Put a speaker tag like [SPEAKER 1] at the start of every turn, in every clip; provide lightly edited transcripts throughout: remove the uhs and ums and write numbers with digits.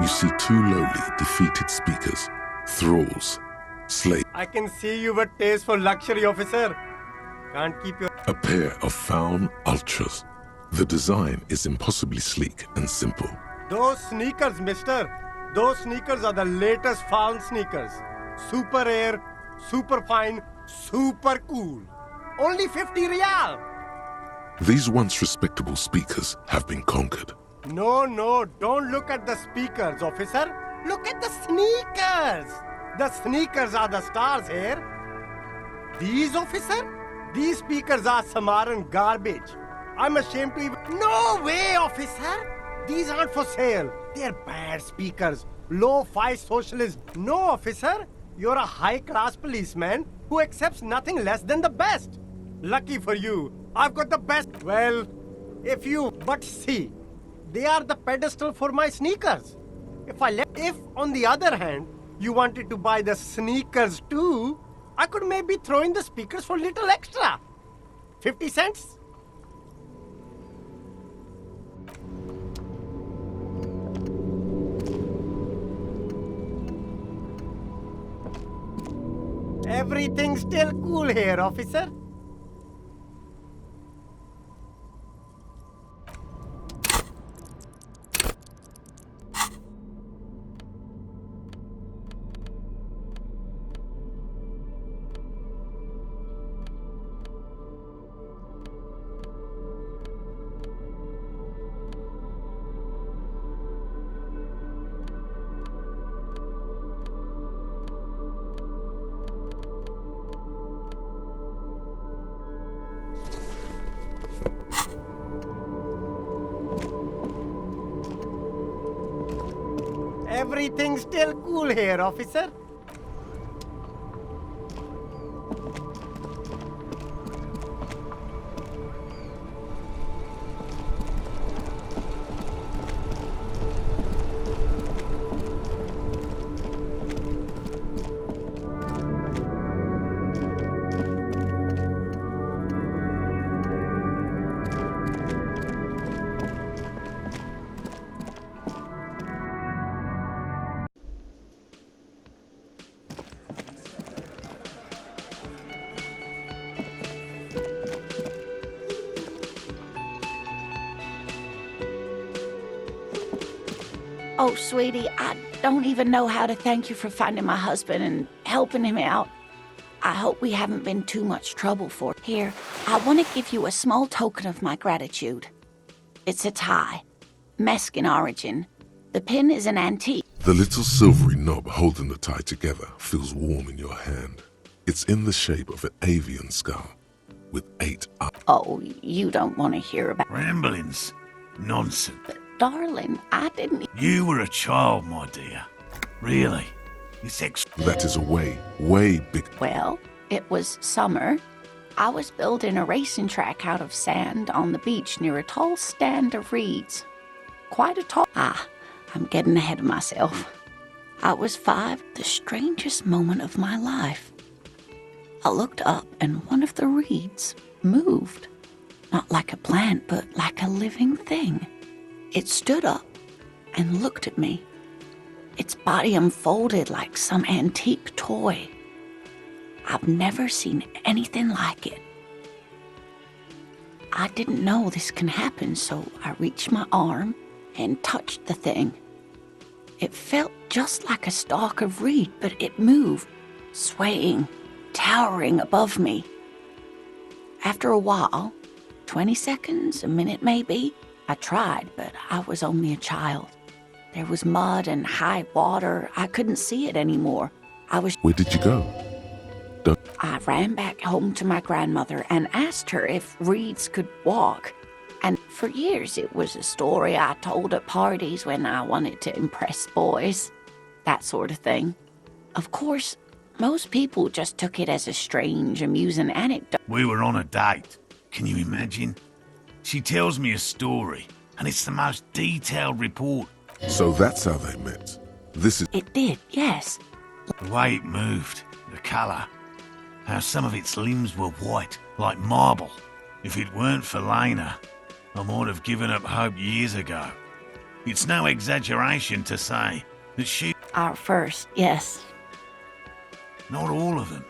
[SPEAKER 1] you see two lowly, defeated speakers, thralls, slaves.
[SPEAKER 2] I can see you've a taste for luxury, officer. Can't keep your...
[SPEAKER 1] A pair of foul ultras. The design is impossibly sleek and simple.
[SPEAKER 2] Those sneakers, mister. Those sneakers are the latest found sneakers. Super air, super fine, super cool. Only 50 riyal.
[SPEAKER 1] These once respectable speakers have been conquered.
[SPEAKER 2] No, don't look at the speakers, officer. Look at the sneakers. The sneakers are the stars here. These, officer? These speakers are Samaran garbage. I'm ashamed to even... No way, officer! These aren't for sale. They're bad speakers. Low-fi socialist. No, officer. You're a high-class policeman who accepts nothing less than the best. Lucky for you, I've got the best. Well, but see, they are the pedestal for my sneakers. If, on the other hand, you wanted to buy the sneakers too, I could maybe throw in the speakers for little extra. 50 cents? Everything's still cool here, officer. Everything's still cool here, officer.
[SPEAKER 3] Oh, sweetie, I don't even know how to thank you for finding my husband and helping him out. I hope we haven't been too much trouble for you. Here, I want to give you a small token of my gratitude. It's a tie, Mexican origin. The pin is an antique.
[SPEAKER 1] The little silvery knob holding the tie together feels warm in your hand. It's in the shape of an avian skull with 8 eyes.
[SPEAKER 3] Oh, you don't want to hear about...
[SPEAKER 4] Ramblings. Nonsense.
[SPEAKER 3] But, darling, I didn't...
[SPEAKER 4] You were a child, my dear. Really. It's
[SPEAKER 1] That is a way big.
[SPEAKER 3] Well, it was summer. I was building a racing track out of sand on the beach near a tall stand of reeds. Quite a tall... I'm getting ahead of myself. I was 5, the strangest moment of my life. I looked up and one of the reeds moved. Not like a plant, but like a living thing. It stood up and looked at me. Its body unfolded like some antique toy. I've never seen anything like it. I didn't know this can happen, so I reached my arm and touched the thing. It felt just like a stalk of reed, but it moved, swaying, towering above me. After a while, 20 seconds, a minute maybe, I tried, but I was only a child. There was mud and high water. I couldn't see it anymore.
[SPEAKER 1] Where did you go?
[SPEAKER 3] I ran back home to my grandmother and asked her if reeds could walk. And for years it was a story I told at parties when I wanted to impress boys. That sort of thing. Of course, most people just took it as a strange, amusing anecdote.
[SPEAKER 4] We were on a date. Can you imagine? She tells me a story, and it's the most detailed report.
[SPEAKER 1] So that's how they met. This is...
[SPEAKER 3] It did, yes.
[SPEAKER 4] The way it moved, the colour, how some of its limbs were white, like marble. If it weren't for Lena, I might have given up hope years ago. It's no exaggeration to say that she...
[SPEAKER 3] Our first, yes.
[SPEAKER 4] Not all of them.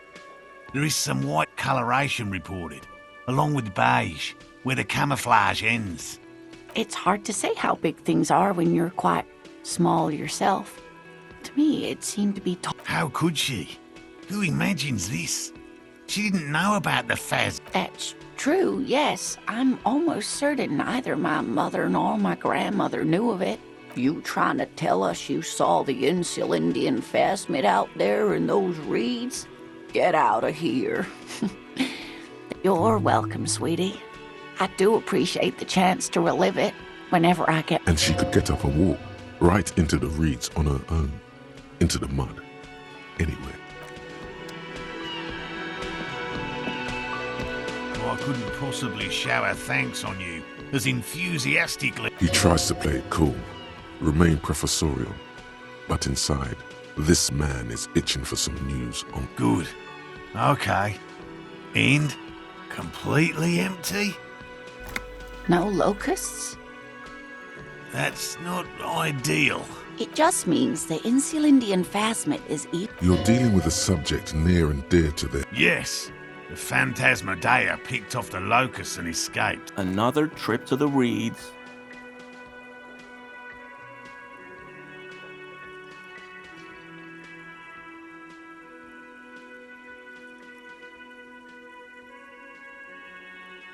[SPEAKER 4] There is some white coloration reported, along with beige, where the camouflage ends.
[SPEAKER 3] It's hard to say how big things are when you're quite small yourself. To me, it seemed to be
[SPEAKER 4] How could she? Who imagines this? She didn't know about the Faz.
[SPEAKER 3] That's true, yes. I'm almost certain neither my mother nor my grandmother knew of it. You trying to tell us you saw the Insulindian phasmid out there in those reeds? Get out of here. You're welcome, sweetie. I do appreciate the chance to relive it whenever I get...
[SPEAKER 1] And she could get up and walk right into the reeds on her own, into the mud, anyway.
[SPEAKER 4] Oh, I couldn't possibly shower thanks on you as enthusiastically.
[SPEAKER 1] He tries to play it cool, remain professorial, but inside, this man is itching for some news on...
[SPEAKER 4] Good. Okay. And completely empty?
[SPEAKER 3] No locusts?
[SPEAKER 4] That's not ideal.
[SPEAKER 3] It just means the Insulindian phasmid is
[SPEAKER 1] You're dealing with a subject near and dear to their...
[SPEAKER 4] Yes, the Phantasmadeia picked off the locusts and escaped.
[SPEAKER 5] Another trip to the reeds.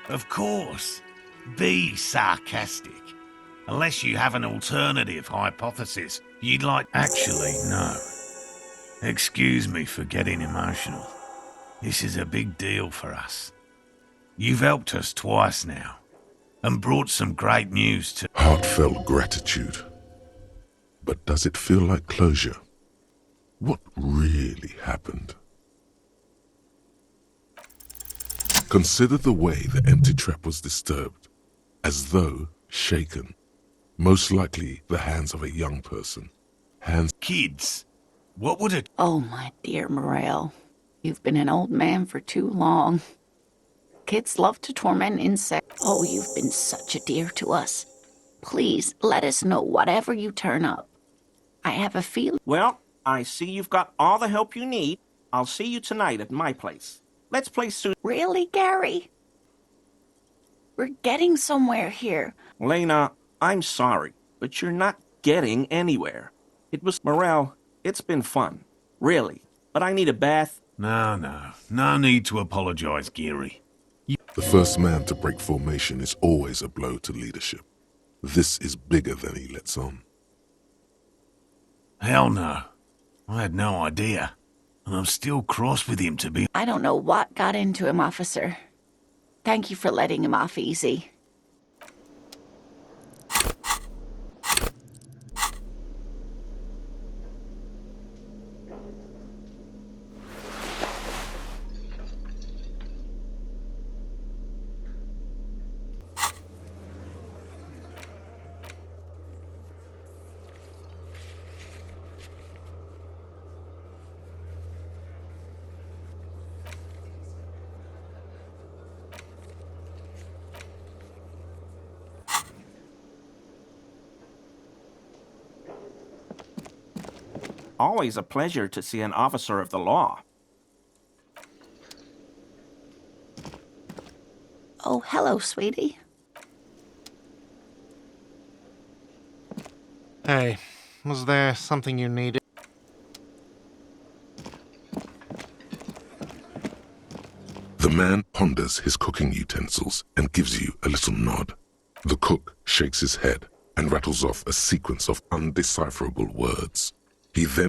[SPEAKER 4] Of course. Be sarcastic. Unless you have an alternative hypothesis you'd like... Actually, no. Excuse me for getting emotional. This is a big deal for us. You've helped us twice now, and brought some great news to...
[SPEAKER 1] Heartfelt gratitude. But does it feel like closure? What really happened? Consider the way the empty trap was disturbed, as though shaken. Most likely the hands of a young person. Hands...
[SPEAKER 4] Kids, what would it...
[SPEAKER 3] Oh, my dear Morel. You've been an old man for too long. Kids love to torment insects. Oh, you've been such a dear to us. Please, let us know whatever you turn up. I have a feeling...
[SPEAKER 5] Well, I see you've got all the help you need. I'll see you tonight at my place. Let's play
[SPEAKER 3] Really, Gary? We're getting somewhere here.
[SPEAKER 5] Lena, I'm sorry, but you're not getting anywhere. It was... Morel, it's been fun. Really. But I need a bath.
[SPEAKER 4] No need to apologize, Geary.
[SPEAKER 1] The first man to break formation is always a blow to leadership. This is bigger than he lets on.
[SPEAKER 4] Hell no. I had no idea. And I'm still cross with him to be...
[SPEAKER 3] I don't know what got into him, officer. Thank you for letting him off easy.
[SPEAKER 5] Always a pleasure to see an officer of the law.
[SPEAKER 3] Oh, hello, sweetie.
[SPEAKER 6] Hey, was there something you needed?
[SPEAKER 1] The man ponders his cooking utensils and gives you a little nod. The cook shakes his head and rattles off a sequence of undecipherable words. He then...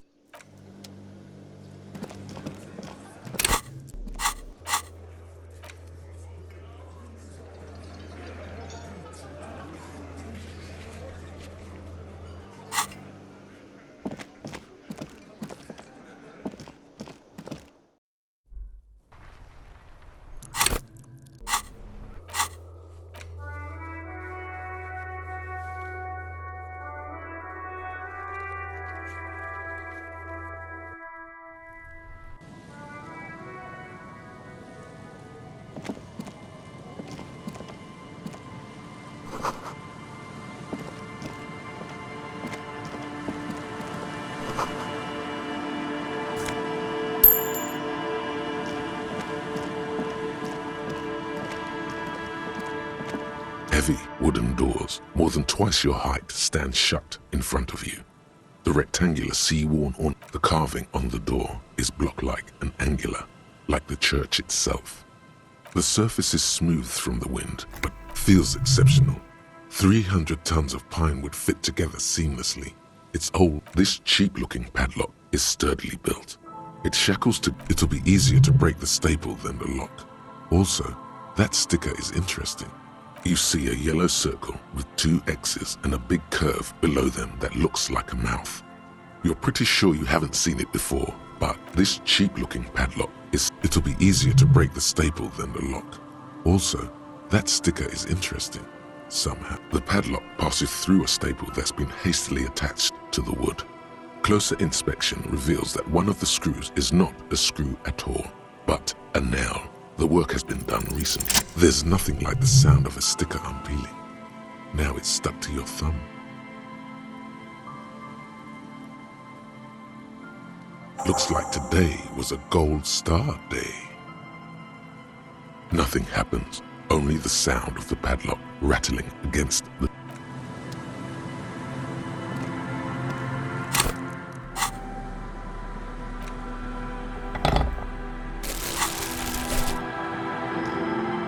[SPEAKER 1] Heavy wooden doors, more than twice your height, stand shut in front of you. The rectangular sea-worn on the carving on the door is block-like and angular, like the church itself. The surface is smooth from the wind, but feels exceptional. 300 tons of pine would fit together seamlessly. It's old. This cheap-looking padlock is sturdily built. It'll be easier to break the staple than the lock. Also, that sticker is interesting. You see a yellow circle with 2 X's and a big curve below them that looks like a mouth. You're pretty sure you haven't seen it before, but this cheap-looking padlock it'll be easier to break the staple than the lock. Also, that sticker is interesting. Somehow, the padlock passes through a staple that's been hastily attached to the wood. Closer inspection reveals that one of the screws is not a screw at all, but a nail. The work has been done recently. There's nothing like the sound of a sticker unpeeling. Now it's stuck to your thumb. Looks like today was a gold star day. Nothing happens, only the sound of the padlock rattling against the...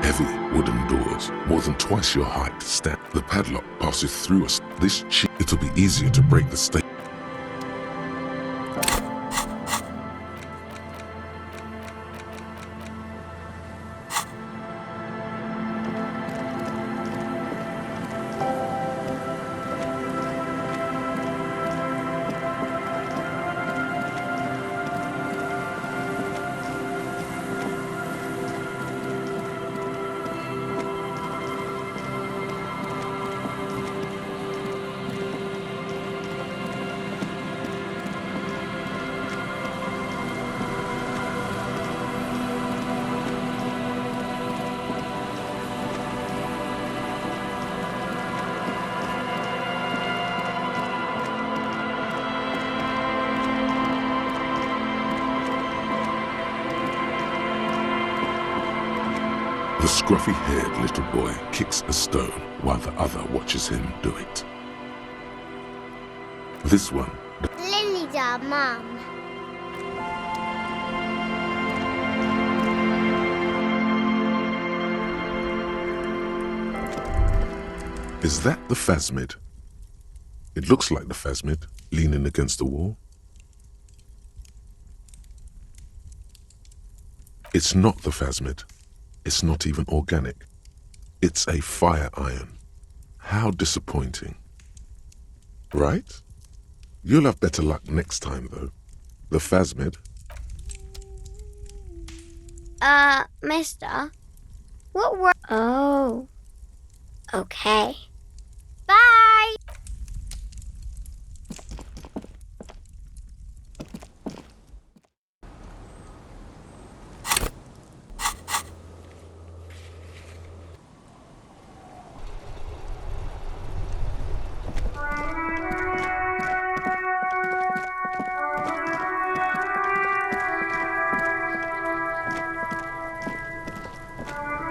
[SPEAKER 1] Heavy wooden doors, more than twice your height, stand. The padlock passes through us. It'll be easier to break the staple. The scruffy-haired little boy kicks a stone while the other watches him do it. This one...
[SPEAKER 7] Lily's our mum.
[SPEAKER 1] Is that the phasmid? It looks like the phasmid, leaning against the wall. It's not the phasmid. It's not even organic. It's a fire iron. How disappointing. Right? You'll have better luck next time, though. The phasmid.
[SPEAKER 7] Mister? What were... Oh. Okay. Bye!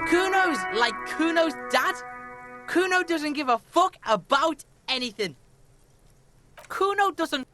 [SPEAKER 8] Kuno's like Kuno's dad. Kuno doesn't give a fuck about anything. Kuno doesn't...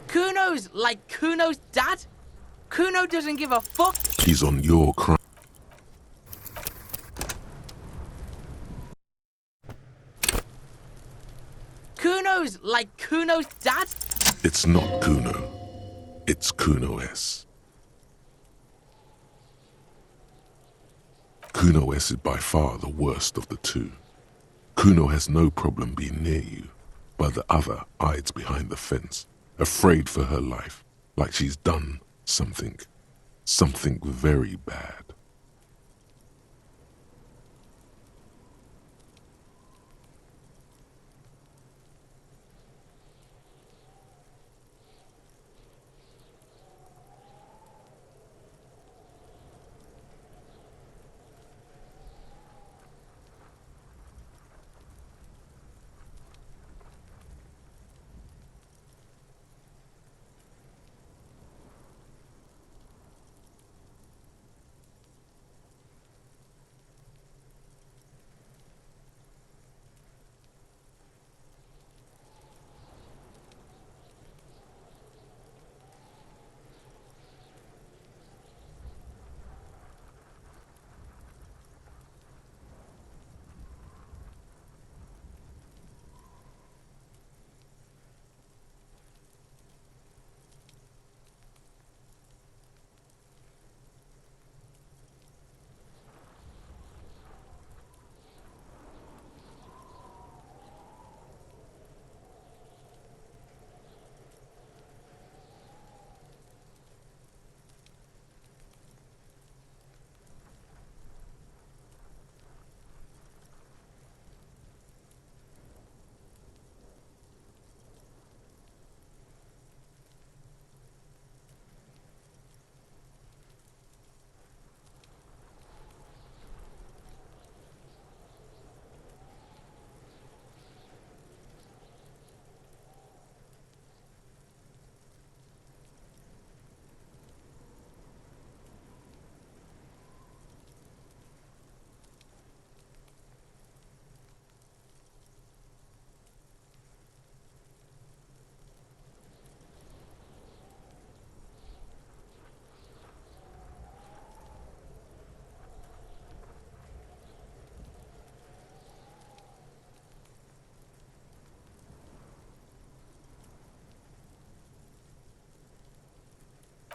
[SPEAKER 8] Kuno's like Kuno's dad. Kuno doesn't give a fuck.
[SPEAKER 1] He's on your crime.
[SPEAKER 8] Kuno's like Kuno's dad.
[SPEAKER 1] It's not Kuno. It's Kuno S. Kuno S is by far the worst of the two. Kuno has no problem being near you, but the other hides behind the fence, afraid for her life, like she's done something very bad.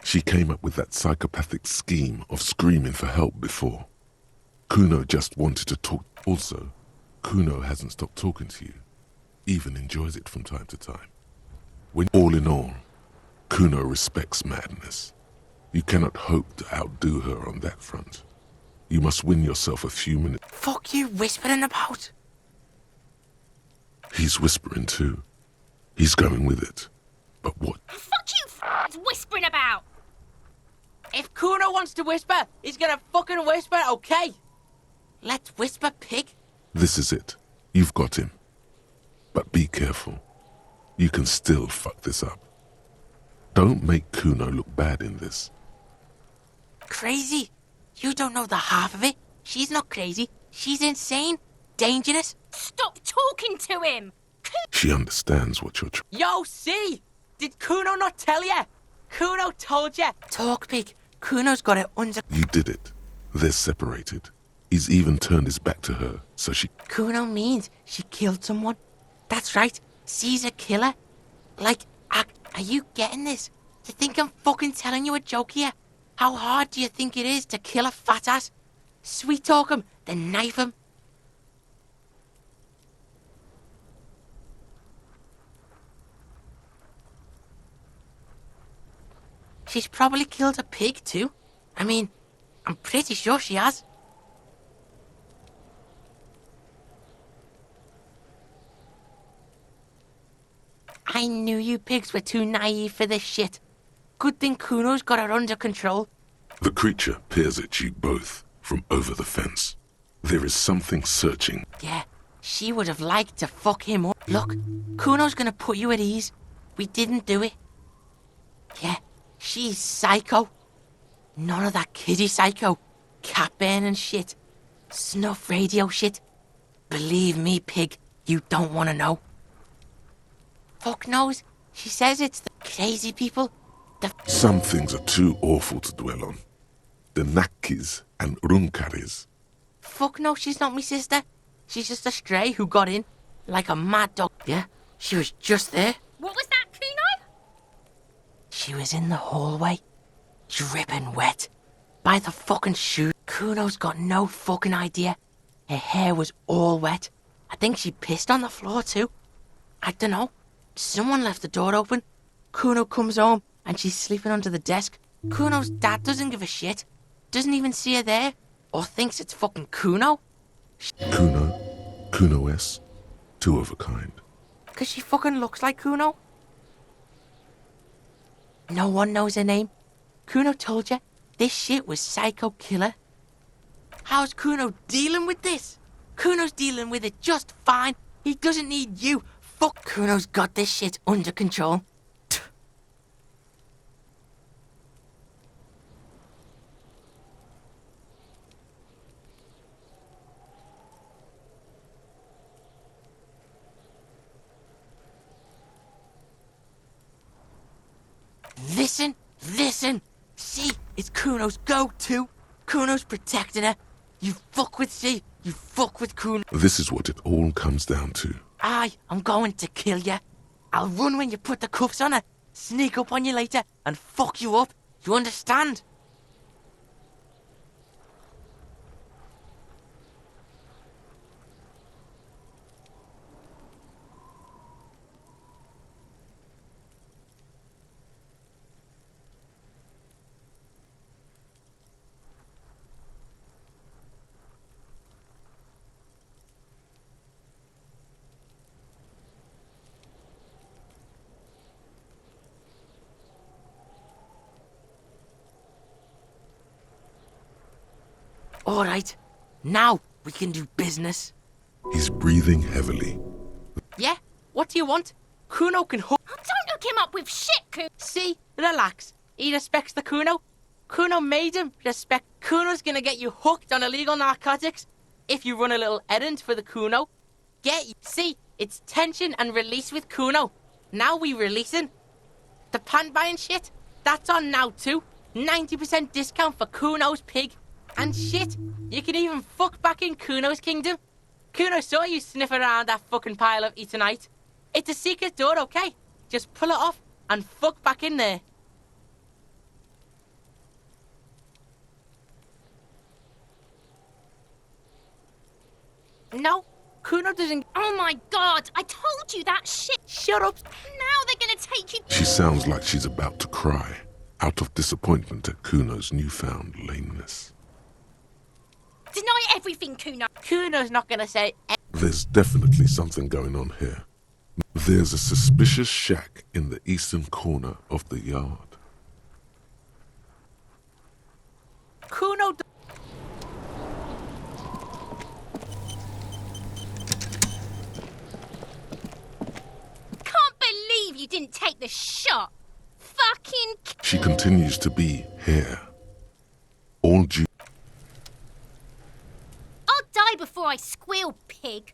[SPEAKER 1] She came up with that psychopathic scheme of screaming for help before. Kuno just wanted to talk. Also, Kuno hasn't stopped talking to you, even enjoys it from time to time. When all in all, Kuno respects madness. You cannot hope to outdo her on that front. You must win yourself a few minutes.
[SPEAKER 8] Fuck you whispering about?
[SPEAKER 1] He's whispering too. He's going with it. But what?
[SPEAKER 9] Fuck you whispering about?
[SPEAKER 8] If Kuno wants to whisper, he's gonna fucking whisper, okay? Let's whisper, pig.
[SPEAKER 1] This is it. You've got him. But be careful. You can still fuck this up. Don't make Kuno look bad in this.
[SPEAKER 8] Crazy? You don't know the half of it. She's not crazy. She's insane. Dangerous.
[SPEAKER 9] Stop talking to him!
[SPEAKER 1] She understands what you're trying.
[SPEAKER 8] Yo, see? Did Kuno not tell ya? Kuno told ya. Talk, pig. Kuno's got it under...
[SPEAKER 1] You did it. They're separated. He's even turned his back to her, so she...
[SPEAKER 8] Kuno means she killed someone. That's right. She's a killer. Like, are you getting this? You think I'm fucking telling you a joke here? How hard do you think it is to kill a fat ass? Sweet talk him, then knife him. She's probably killed a pig too. I mean, I'm pretty sure she has. I knew you pigs were too naive for this shit. Good thing Kuno's got her under control.
[SPEAKER 1] The creature peers at you both from over the fence. There is something searching.
[SPEAKER 8] Yeah, she would have liked to fuck him up. Look, Kuno's gonna put you at ease. We didn't do it. Yeah, she's psycho. None of that kiddie psycho. Cat burning shit. Snuff radio shit. Believe me, pig, you don't want to know. Fuck knows. She says it's the crazy people.
[SPEAKER 1] Some things are too awful to dwell on. The Nakis and Runkaris.
[SPEAKER 8] Fuck no, she's not me sister. She's just a stray who got in. Like a mad dog. Yeah, she was just there.
[SPEAKER 9] What was that, Kuno?
[SPEAKER 8] She was in the hallway. Dripping wet. By the fucking shoe. Kuno's got no fucking idea. Her hair was all wet. I think she pissed on the floor too. I don't know. Someone left the door open. Kuno comes home and she's sleeping under the desk. Kuno's dad doesn't give a shit. Doesn't even see her there. Or thinks it's fucking Kuno.
[SPEAKER 1] Kuno S, two of a kind.
[SPEAKER 8] Cause she fucking looks like Kuno. No one knows her name. Kuno told you this shit was Psycho Killer. How's Kuno dealing with this? Kuno's dealing with it just fine. He doesn't need you. Fuck, Kuno's got this shit under control. Listen. See, it's Kuno's go-to. Kuno's protecting her. You fuck with C, you fuck with Kuno.
[SPEAKER 1] This is what it all comes down to.
[SPEAKER 8] I'm going to kill you. I'll run when you put the cuffs on her, sneak up on you later, and fuck you up. You understand? All right, now we can do business.
[SPEAKER 1] He's breathing heavily.
[SPEAKER 8] Yeah? What do you want? Kuno can hook.
[SPEAKER 9] Oh, don't hook him up with shit, Kuno.
[SPEAKER 8] See? Relax. He respects the Kuno. Kuno made him respect. Kuno's gonna get you hooked on illegal narcotics if you run a little errand for the Kuno. See? It's tension and release with Kuno. Now we releasing. The pan buying shit, that's on now too. 90% discount for Kuno's pig. And shit, you can even fuck back in Kuno's kingdom. Kuno saw you sniff around that fucking pile of Etonite. It's a secret door, okay? Just pull it off and fuck back in there. No, Kuno doesn't.
[SPEAKER 9] Oh my god, I told you that shit.
[SPEAKER 8] Shut up.
[SPEAKER 9] Now they're gonna take you.
[SPEAKER 1] She sounds like she's about to cry, out of disappointment at Kuno's newfound lameness.
[SPEAKER 9] Deny everything, Kuno.
[SPEAKER 8] Kuno's not gonna say.
[SPEAKER 1] There's definitely something going on here. There's a suspicious shack in the eastern corner of the yard.
[SPEAKER 8] Kuno.
[SPEAKER 9] Can't believe you didn't take the shot. Fucking.
[SPEAKER 1] She continues to be here. All due.
[SPEAKER 9] I'll die before I squeal, pig.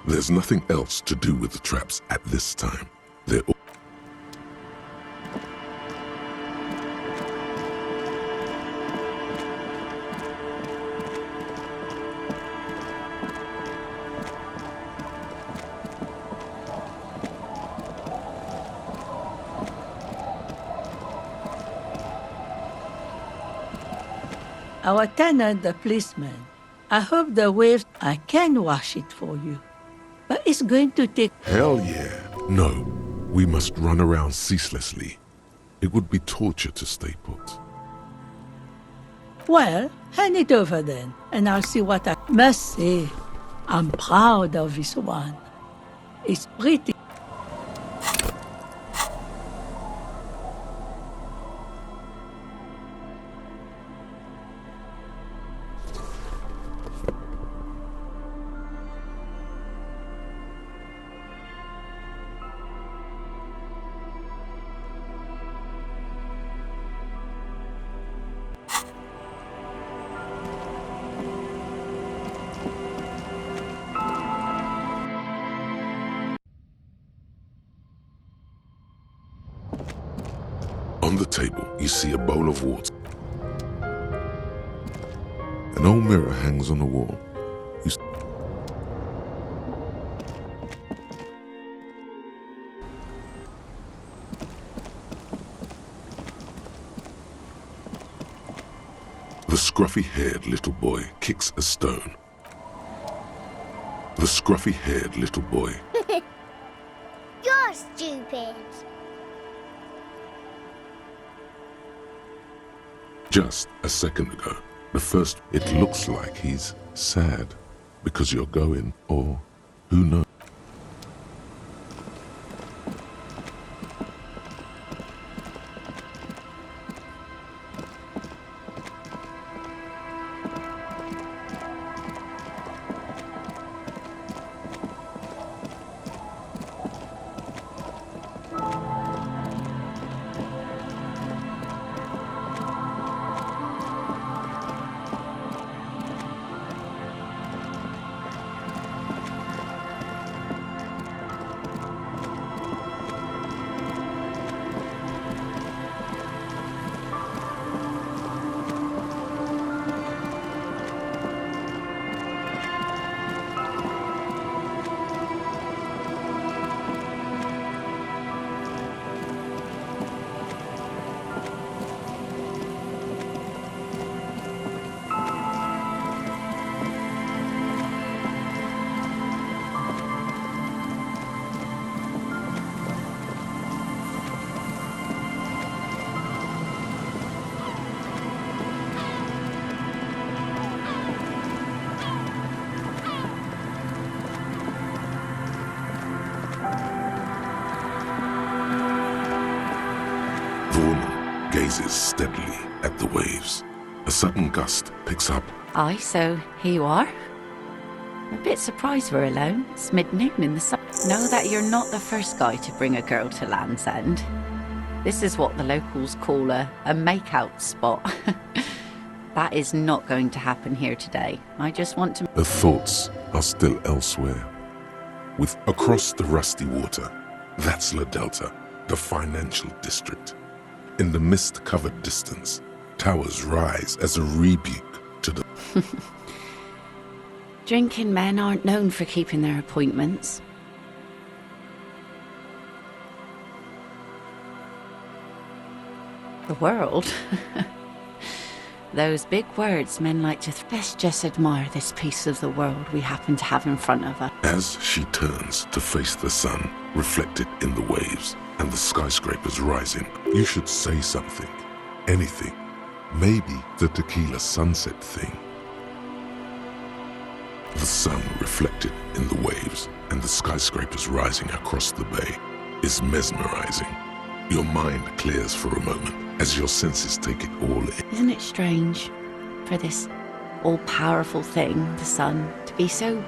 [SPEAKER 1] There's nothing else to do with the traps at this time. They're all
[SPEAKER 10] Our tenant, the policeman. I hope the waves, I can wash it for you. But it's going to take...
[SPEAKER 1] Hell yeah. No, we must run around ceaselessly. It would be torture to stay put.
[SPEAKER 10] Well, hand it over then, and I'll see what I must say. I'm proud of this one. It's pretty.
[SPEAKER 1] On the table, you see a bowl of water. An old mirror hangs on the wall. The scruffy-haired little boy kicks a stone. The scruffy-haired little boy.
[SPEAKER 7] You're stupid.
[SPEAKER 1] Just a second ago, it looks like he's sad because you're going, or who knows. The woman gazes steadily at the waves. A sudden gust picks up.
[SPEAKER 3] Aye, so here you are. A bit surprised we're alone. It's mid-noon in the sun. Know that you're not the first guy to bring a girl to Land's End. This is what the locals call a make-out spot. That is not going to happen here today. I just want to...
[SPEAKER 1] Her thoughts are still elsewhere. With across the rusty water, that's La Delta, the financial district. In the mist-covered distance, towers rise as a rebuke to the...
[SPEAKER 3] Drinking men aren't known for keeping their appointments. The world? Those big words men like to... Let's just admire this piece of the world we happen to have in front of us.
[SPEAKER 1] As she turns to face the sun, reflected in the waves, and the skyscrapers rising, you should say something. Anything. Maybe the tequila sunset thing. The sun reflected in the waves and the skyscrapers rising across the bay is mesmerizing. Your mind clears for a moment as your senses take it all in.
[SPEAKER 3] Isn't it strange for this all-powerful thing, the sun, to be so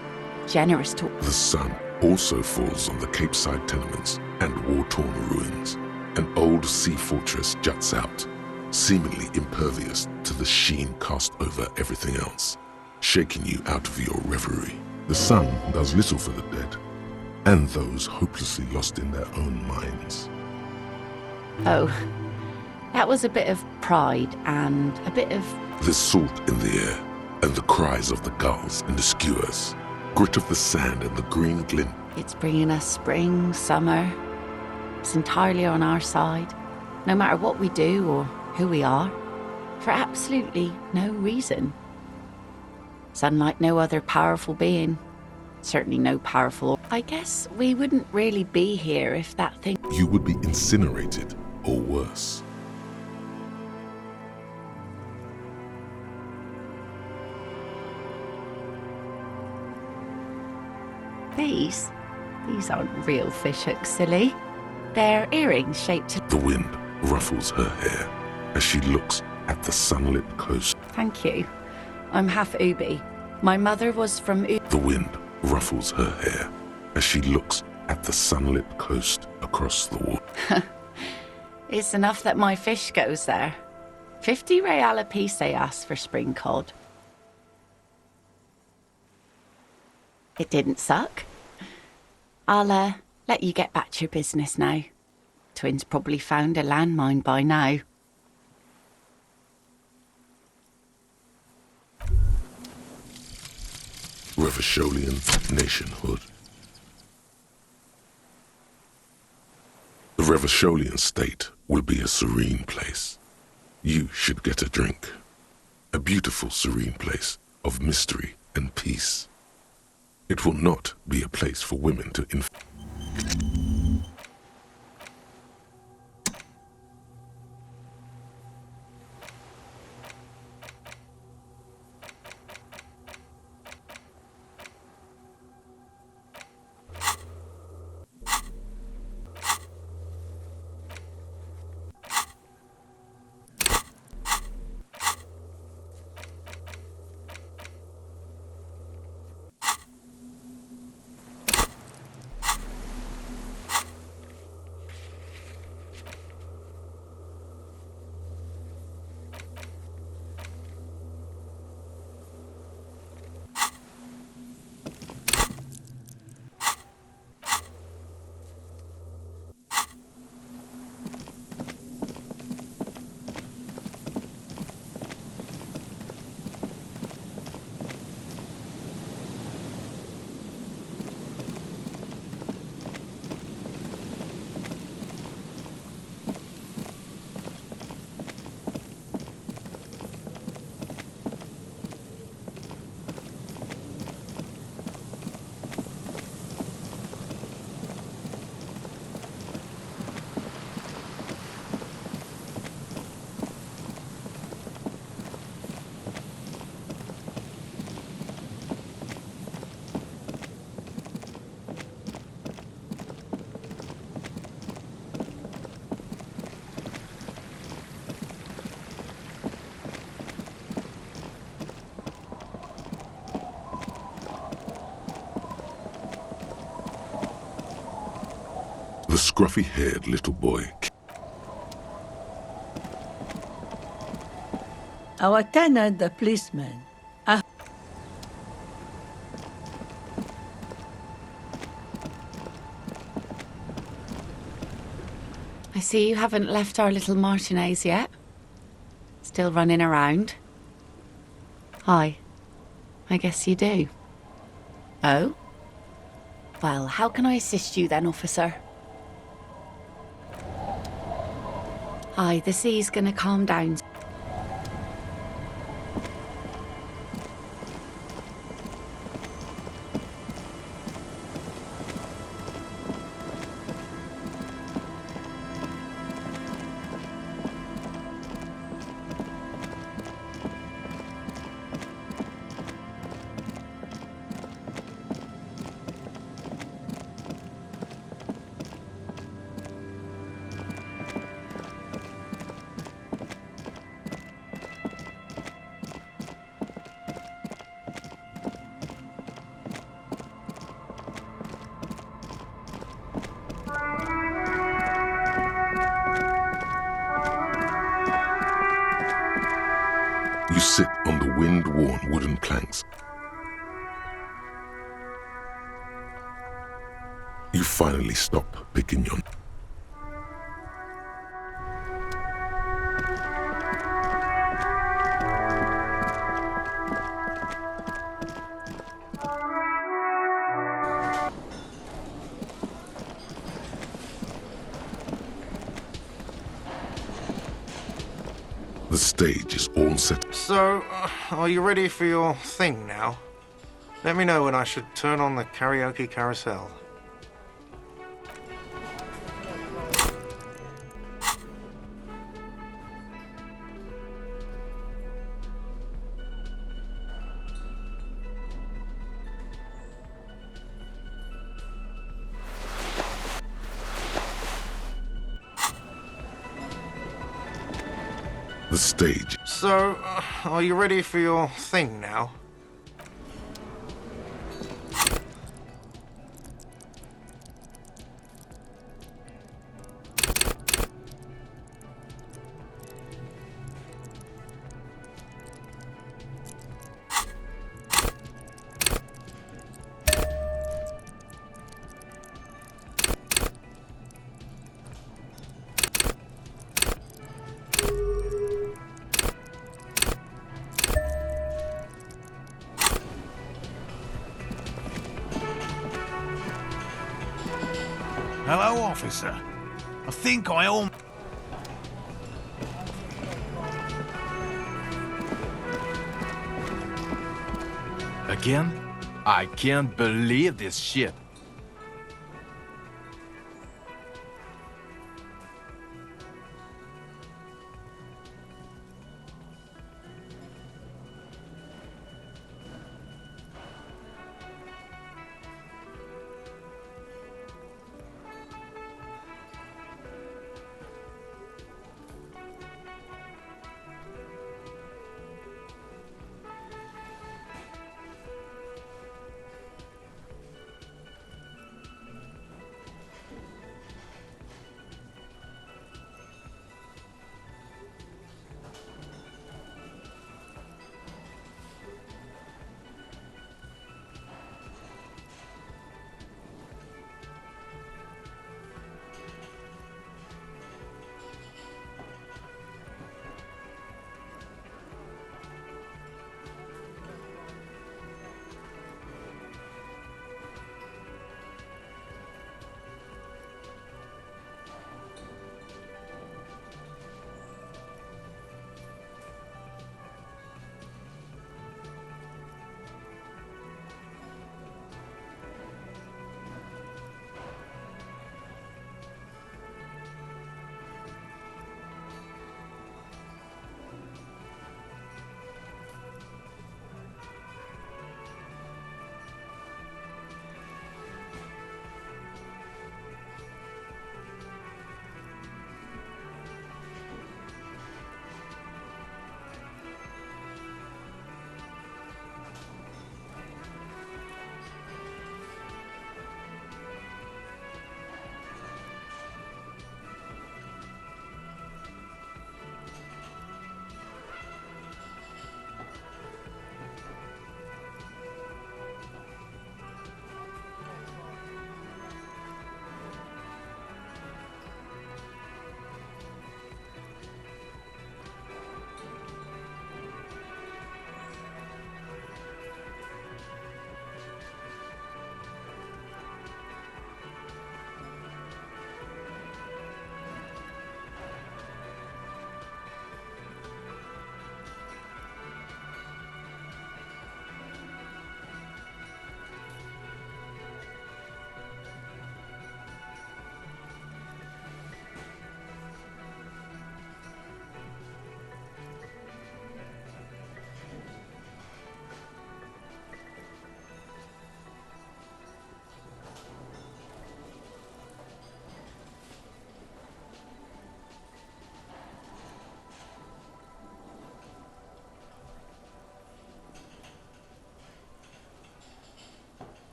[SPEAKER 3] generous to...
[SPEAKER 1] The sun also falls on the Capeside tenements and war-torn ruins. An old sea fortress juts out, seemingly impervious to the sheen cast over everything else, shaking you out of your reverie. The sun does little for the dead, and those hopelessly lost in their own minds.
[SPEAKER 3] Oh, that was a bit of pride and a bit of...
[SPEAKER 1] There's salt in the air, and the cries of the gulls and the skuas, grit of the sand and the green glint.
[SPEAKER 3] It's bringing us spring, summer. It's entirely on our side, no matter what we do or who we are, for absolutely no reason. It's unlike no other powerful being. Certainly no powerful... I guess we wouldn't really be here if that thing...
[SPEAKER 1] You would be incinerated, or worse.
[SPEAKER 3] These aren't real fish hooks, silly. They're earrings shaped...
[SPEAKER 1] The wind ruffles her hair as she looks at the sunlit coast.
[SPEAKER 3] Thank you. I'm half Ubi. My mother was from Ubi.
[SPEAKER 1] The wind ruffles her hair as she looks at the sunlit coast across the water.
[SPEAKER 3] It's enough that my fish goes there. 50 real a piece they asked for spring cod. It didn't suck. I'll let you get back to your business now. Twins probably found a landmine by now.
[SPEAKER 1] Revacholian nationhood. The Revacholian state will be a serene place. You should get a drink. A beautiful, serene place of mystery and peace. It will not be a place for women to The scruffy-haired little boy.
[SPEAKER 10] Our tenant, the policeman.
[SPEAKER 3] I see you haven't left our little Martinez yet. Still running around. Hi. I guess you do. Oh? Well, how can I assist you then, officer? Hi, the sea's gonna calm down.
[SPEAKER 1] You sit on the wind-worn wooden planks. You finally stop picking your... The stage is all set.
[SPEAKER 6] So, are you ready for your thing now? Let me know when I should turn on the karaoke carousel.
[SPEAKER 1] The stage.
[SPEAKER 6] So, are you ready for your thing now?
[SPEAKER 4] Hello, officer. I think I all...
[SPEAKER 11] Again? I can't believe this shit.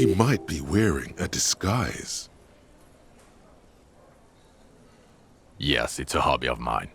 [SPEAKER 1] He might be wearing a disguise.
[SPEAKER 11] Yes, it's a hobby of mine.